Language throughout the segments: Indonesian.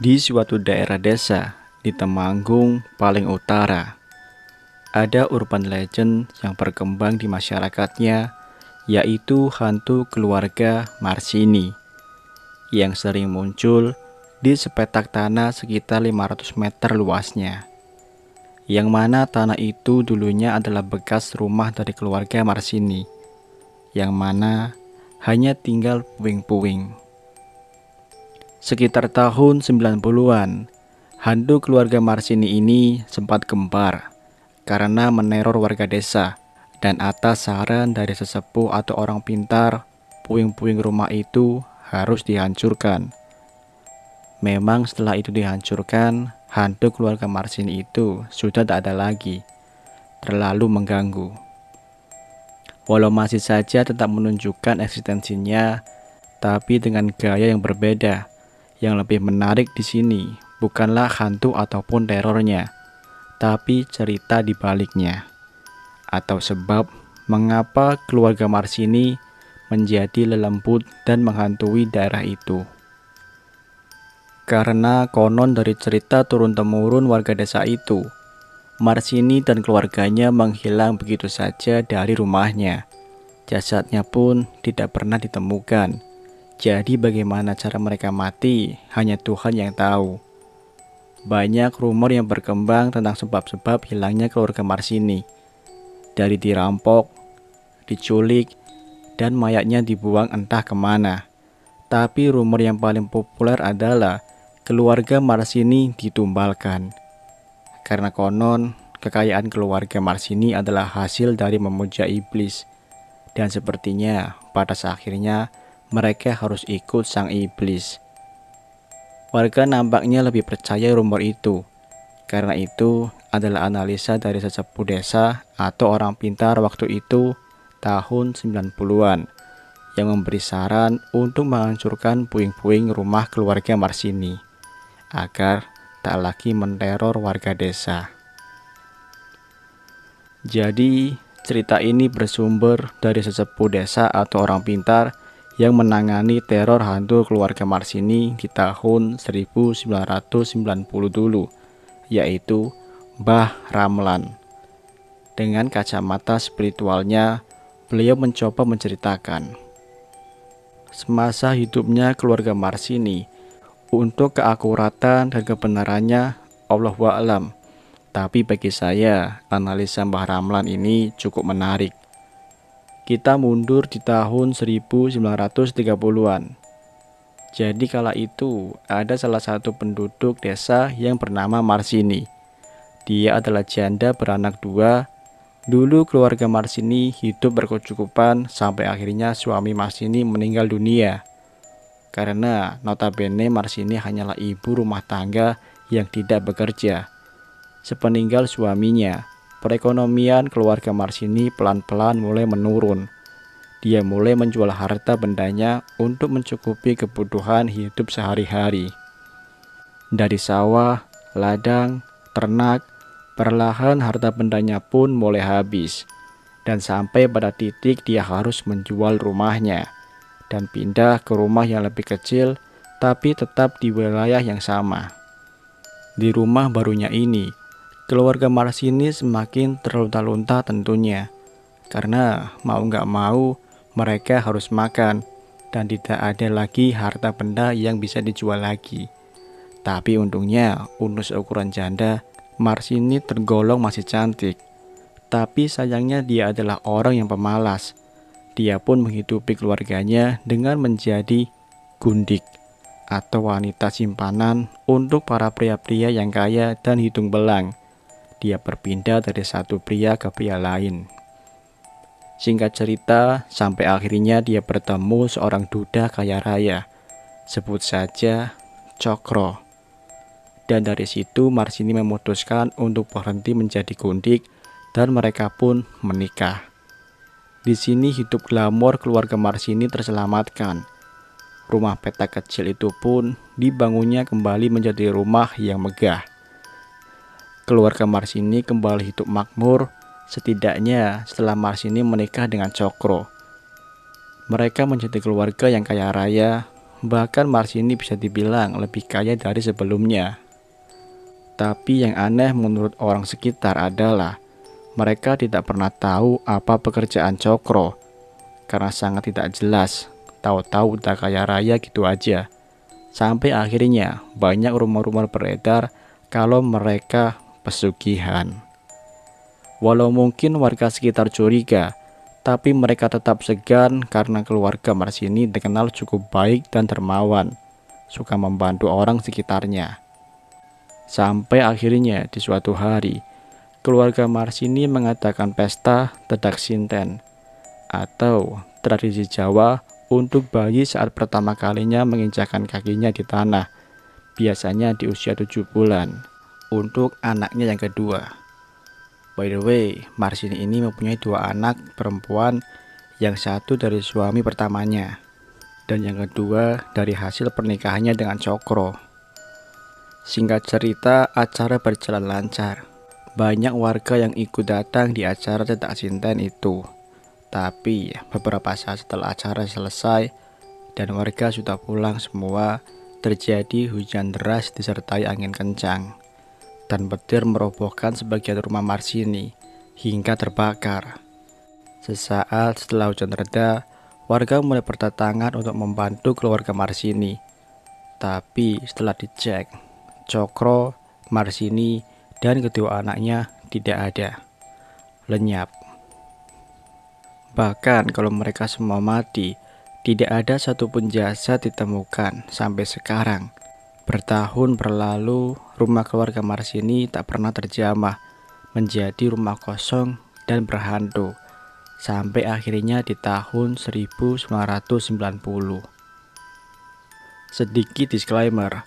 Di suatu daerah desa di Temanggung paling utara, ada urban legend yang berkembang di masyarakatnya, yaitu hantu keluarga Marsini yang sering muncul di sepetak tanah sekitar 500 meter luasnya. Yang mana tanah itu dulunya adalah bekas rumah dari keluarga Marsini, yang mana hanya tinggal puing-puing. Sekitar tahun 90-an, hantu keluarga Marsini ini sempat gempar karena meneror warga desa, dan atas saran dari sesepuh atau orang pintar, puing-puing rumah itu harus dihancurkan. Memang setelah itu dihancurkan, hantu keluarga Marsini itu sudah tak ada lagi, terlalu mengganggu. Walau masih saja tetap menunjukkan eksistensinya, tapi dengan gaya yang berbeda. Yang lebih menarik di sini bukanlah hantu ataupun terornya, tapi cerita di baliknya, atau sebab mengapa keluarga Marsini menjadi lelembut dan menghantui daerah itu. Karena konon dari cerita turun-temurun warga desa itu, Marsini dan keluarganya menghilang begitu saja dari rumahnya. Jasadnya pun tidak pernah ditemukan. Jadi bagaimana cara mereka mati, hanya Tuhan yang tahu. Banyak rumor yang berkembang tentang sebab-sebab hilangnya keluarga Marsini. Dari dirampok, diculik, dan mayatnya dibuang entah kemana. Tapi rumor yang paling populer adalah keluarga Marsini ditumbalkan. Karena konon, kekayaan keluarga Marsini adalah hasil dari memuja iblis. Dan sepertinya pada akhirnya mereka harus ikut sang iblis. Warga nampaknya lebih percaya rumor itu. Karena itu adalah analisa dari sesepuh desa atau orang pintar waktu itu tahun 90-an yang memberi saran untuk menghancurkan puing-puing rumah keluarga Marsini agar tak lagi meneror warga desa. Jadi cerita ini bersumber dari sesepuh desa atau orang pintar yang menangani teror hantu keluarga Marsini di tahun 1990 dulu, yaitu Mbah Ramlan. Dengan kacamata spiritualnya, beliau mencoba menceritakan semasa hidupnya keluarga Marsini. Untuk keakuratan dan kebenarannya, Allahu a'lam. Tapi bagi saya, analisa Mbah Ramlan ini cukup menarik. Kita mundur di tahun 1930-an. Jadi kala itu ada salah satu penduduk desa yang bernama Marsini. Dia adalah janda beranak dua. Dulu keluarga Marsini hidup berkecukupan sampai akhirnya suami Marsini meninggal dunia. Karena notabene Marsini hanyalah ibu rumah tangga yang tidak bekerja. Sepeninggal suaminya, perekonomian keluarga Marsini pelan-pelan mulai menurun. Dia mulai menjual harta bendanya untuk mencukupi kebutuhan hidup sehari-hari. Dari sawah, ladang, ternak, perlahan harta bendanya pun mulai habis. Dan sampai pada titik dia harus menjual rumahnya dan pindah ke rumah yang lebih kecil tapi tetap di wilayah yang sama. Di rumah barunya ini, keluarga Marsini semakin terlunta-lunta tentunya, karena mau nggak mau mereka harus makan dan tidak ada lagi harta benda yang bisa dijual lagi. Tapi untungnya untuk seukuran janda, Marsini tergolong masih cantik. Tapi sayangnya dia adalah orang yang pemalas. Dia pun menghidupi keluarganya dengan menjadi gundik atau wanita simpanan untuk para pria-pria yang kaya dan hidung belang. Dia berpindah dari satu pria ke pria lain. Singkat cerita, sampai akhirnya dia bertemu seorang duda kaya raya. Sebut saja Cokro. Dan dari situ Marsini memutuskan untuk berhenti menjadi gundik dan mereka pun menikah. Di sini hidup glamor keluarga Marsini terselamatkan. Rumah petak kecil itu pun dibangunnya kembali menjadi rumah yang megah. Keluarga Marsini kembali hidup makmur, setidaknya setelah Marsini menikah dengan Cokro. Mereka menjadi keluarga yang kaya raya, Bahkan Marsini bisa dibilang lebih kaya dari sebelumnya. Tapi yang aneh menurut orang sekitar adalah mereka tidak pernah tahu apa pekerjaan Cokro karena sangat tidak jelas. Tahu-tahu udah kaya raya gitu aja. Sampai akhirnya banyak rumor-rumor beredar kalau mereka pesugihan. Walau mungkin warga sekitar curiga, tapi mereka tetap segan karena keluarga Marsini dikenal cukup baik dan dermawan, suka membantu orang sekitarnya. Sampai akhirnya di suatu hari, keluarga Marsini mengadakan pesta Tedak Sinten atau tradisi Jawa untuk bayi saat pertama kalinya menginjakkan kakinya di tanah, biasanya di usia 7 bulan, untuk anaknya yang kedua. By the way, Marsini ini mempunyai 2 anak perempuan, yang satu dari suami pertamanya, dan yang kedua dari hasil pernikahannya dengan Cokro. Singkat cerita, acara berjalan lancar. Banyak warga yang ikut datang di acara Tedak Sinten itu. Tapi beberapa saat setelah acara selesai dan warga sudah pulang semua, terjadi hujan deras disertai angin kencang. Dan petir merobohkan sebagian rumah Marsini hingga terbakar. Sesaat setelah hujan reda, warga mulai berdatangan untuk membantu keluarga Marsini. Tapi setelah dicek, Cokro, Marsini, dan kedua anaknya tidak ada. Lenyap. Bahkan kalau mereka semua mati, tidak ada satupun jasad ditemukan sampai sekarang. Bertahun berlalu, rumah keluarga Marsini tak pernah terjamah, menjadi rumah kosong dan berhantu, sampai akhirnya di tahun 1990. Sedikit disclaimer,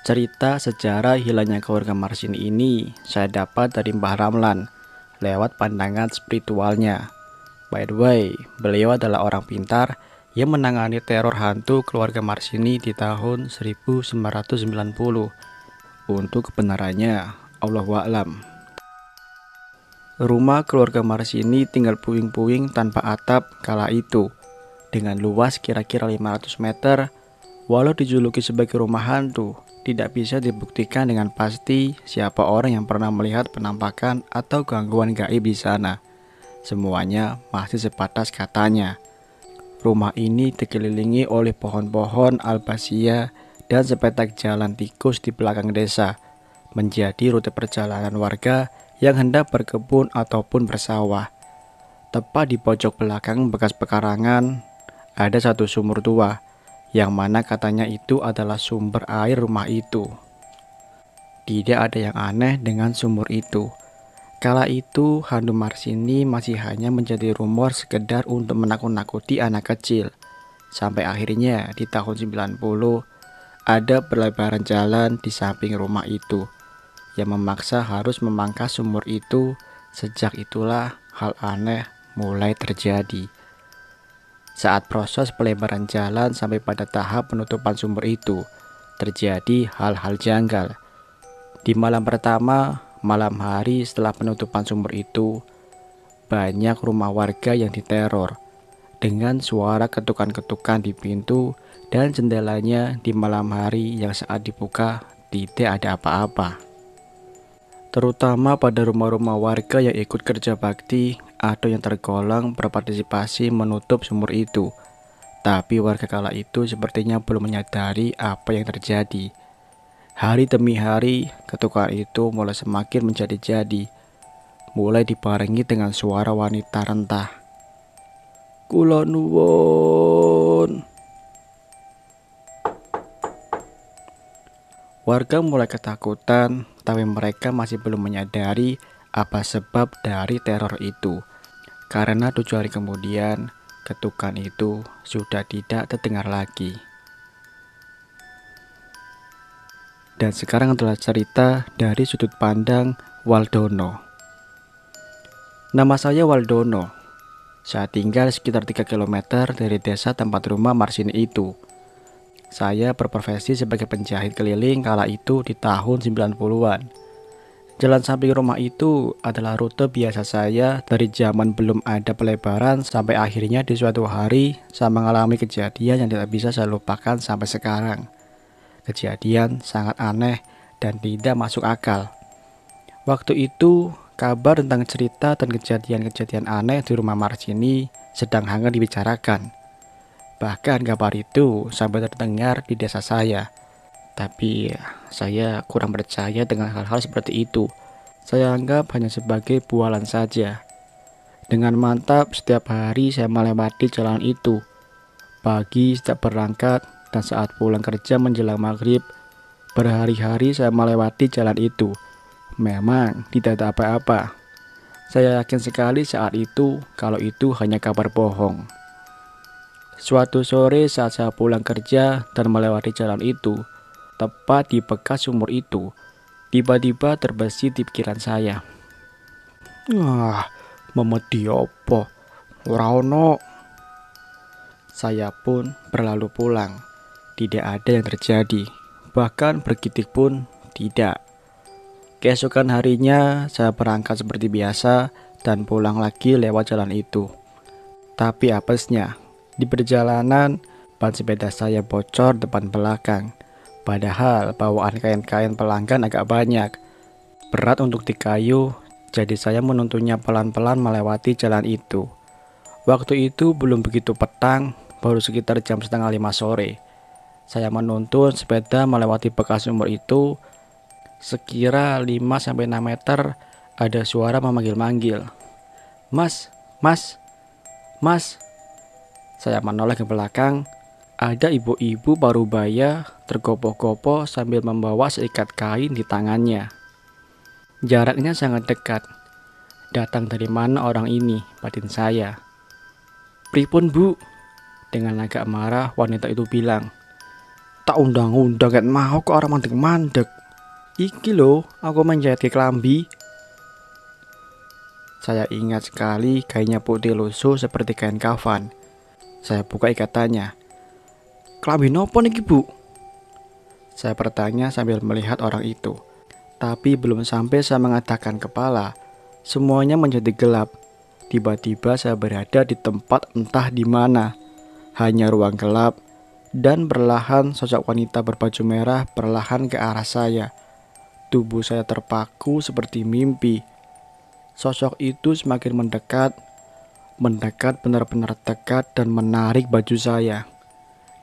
cerita sejarah hilangnya keluarga Marsini ini saya dapat dari Mbah Ramlan, lewat pandangan spiritualnya. By the way, beliau adalah orang pintar yang menangani teror hantu keluarga Marsini di tahun 1990. Untuk kebenarannya, Allahu a'lam. Rumah keluarga Marsini tinggal puing-puing tanpa atap kala itu, dengan luas kira-kira 500 meter. Walau dijuluki sebagai rumah hantu, tidak bisa dibuktikan dengan pasti siapa orang yang pernah melihat penampakan atau gangguan gaib di sana. Semuanya masih sebatas katanya. Rumah ini dikelilingi oleh pohon-pohon albasia dan sepetak jalan tikus di belakang desa, menjadi rute perjalanan warga yang hendak berkebun ataupun bersawah. Tepat di pojok belakang bekas pekarangan, ada satu sumur tua, yang mana katanya itu adalah sumber air rumah itu. Tidak ada yang aneh dengan sumur itu. Kala itu, hantu Marsini masih hanya menjadi rumor sekedar untuk menakut-nakuti anak kecil. Sampai akhirnya di tahun 90, ada berlebaran jalan di samping rumah itu, yang memaksa harus memangkas sumur itu. Sejak itulah hal aneh mulai terjadi. Saat proses pelebaran jalan sampai pada tahap penutupan sumur itu, terjadi hal-hal janggal. Di malam pertama, malam hari setelah penutupan sumur itu, banyak rumah warga yang diteror dengan suara ketukan-ketukan di pintu dan jendelanya di malam hari yang saat dibuka tidak ada apa-apa. Terutama pada rumah-rumah warga yang ikut kerja bakti atau yang tergolong berpartisipasi menutup sumur itu. Tapi warga kala itu sepertinya belum menyadari apa yang terjadi. Hari demi hari, ketukan itu mulai semakin menjadi-jadi, mulai dibarengi dengan suara wanita rentah. Kula nuwun. Warga mulai ketakutan, tapi mereka masih belum menyadari apa sebab dari teror itu. Karena 7 hari kemudian, ketukan itu sudah tidak terdengar lagi. Dan sekarang adalah cerita dari sudut pandang Waldono. Nama saya Waldono. Saya tinggal sekitar 3 km dari desa tempat rumah Marsini itu. Saya berprofesi sebagai penjahit keliling kala itu di tahun 90-an. Jalan samping rumah itu adalah rute biasa saya dari zaman belum ada pelebaran sampai akhirnya di suatu hari saya mengalami kejadian yang tidak bisa saya lupakan sampai sekarang. Kejadian sangat aneh dan tidak masuk akal. Waktu itu, kabar tentang cerita dan kejadian-kejadian aneh di rumah Marsini sedang hangat dibicarakan. Bahkan kabar itu sampai terdengar di desa saya. Tapi saya kurang percaya dengan hal-hal seperti itu. Saya anggap hanya sebagai bualan saja. Dengan mantap setiap hari saya melewati jalan itu. Pagi setiap berangkat dan saat pulang kerja menjelang maghrib. Berhari-hari saya melewati jalan itu. Memang tidak ada apa-apa. Saya yakin sekali saat itu kalau itu hanya kabar bohong. Suatu sore saat saya pulang kerja dan melewati jalan itu, tepat di bekas sumur itu, tiba-tiba terbesit di pikiran saya. Memedi opo? Ora ono. Saya pun berlalu pulang. Tidak ada yang terjadi. Bahkan bergidik pun tidak. Keesokan harinya saya berangkat seperti biasa dan pulang lagi lewat jalan itu. Tapi apesnya, di perjalanan ban sepeda saya bocor depan belakang. Padahal bawaan kain-kain pelanggan agak banyak. Berat untuk dikayuh, jadi saya menuntunnya pelan-pelan melewati jalan itu. Waktu itu belum begitu petang, baru sekitar jam setengah 5 sore. Saya menuntun sepeda melewati bekas sumur itu. Sekira 5-6 meter ada suara memanggil-manggil. Mas, mas, mas. Saya menoleh ke belakang. Ada ibu-ibu parubaya tergopoh-gopoh sambil membawa seikat kain di tangannya. Jaraknya sangat dekat. Datang dari mana orang ini, batin saya. Pripun bu? Dengan agak marah wanita itu bilang. Tak undang-undang kan mau kok orang mandek-mandek. Iki loh, aku menjahit ke kelambi. Saya ingat sekali kainnya putih lusuh seperti kain kafan. Saya buka ikatannya. Kelambi nopo niki bu? Saya bertanya sambil melihat orang itu. Tapi belum sampai saya mengatakan kepala, semuanya menjadi gelap. Tiba-tiba saya berada di tempat entah di mana. Hanya ruang gelap dan perlahan sosok wanita berbaju merah perlahan ke arah saya. Tubuh saya terpaku seperti mimpi. Sosok itu semakin mendekat benar-benar dekat dan menarik baju saya.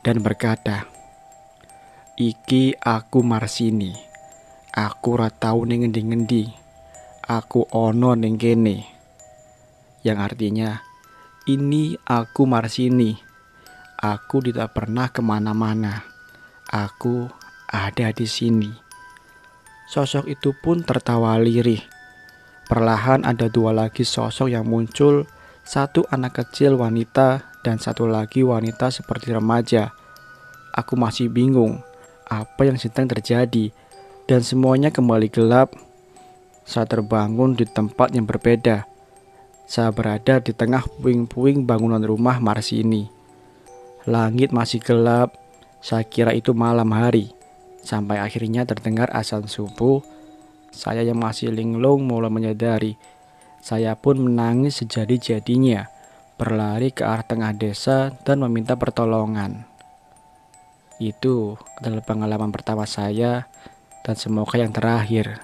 Dan berkata, "Iki aku Marsini. Aku ora tau ning ngendi-ngendi. Aku ono ning kene." Yang artinya, ini aku Marsini. Aku tidak pernah kemana-mana. Aku ada di sini. Sosok itu pun tertawa lirih. Perlahan ada dua lagi sosok yang muncul. Satu anak kecil wanita dan satu lagi wanita seperti remaja. Aku masih bingung apa yang sedang terjadi. Dan semuanya kembali gelap. Saya terbangun di tempat yang berbeda. Saya berada di tengah puing-puing bangunan rumah Marsini. Langit masih gelap. Saya kira itu malam hari. Sampai akhirnya terdengar azan subuh. Saya yang masih linglung mulai menyadari. Saya pun menangis sejadi-jadinya, berlari ke arah tengah desa dan meminta pertolongan. Itu adalah pengalaman pertama saya dan semoga yang terakhir.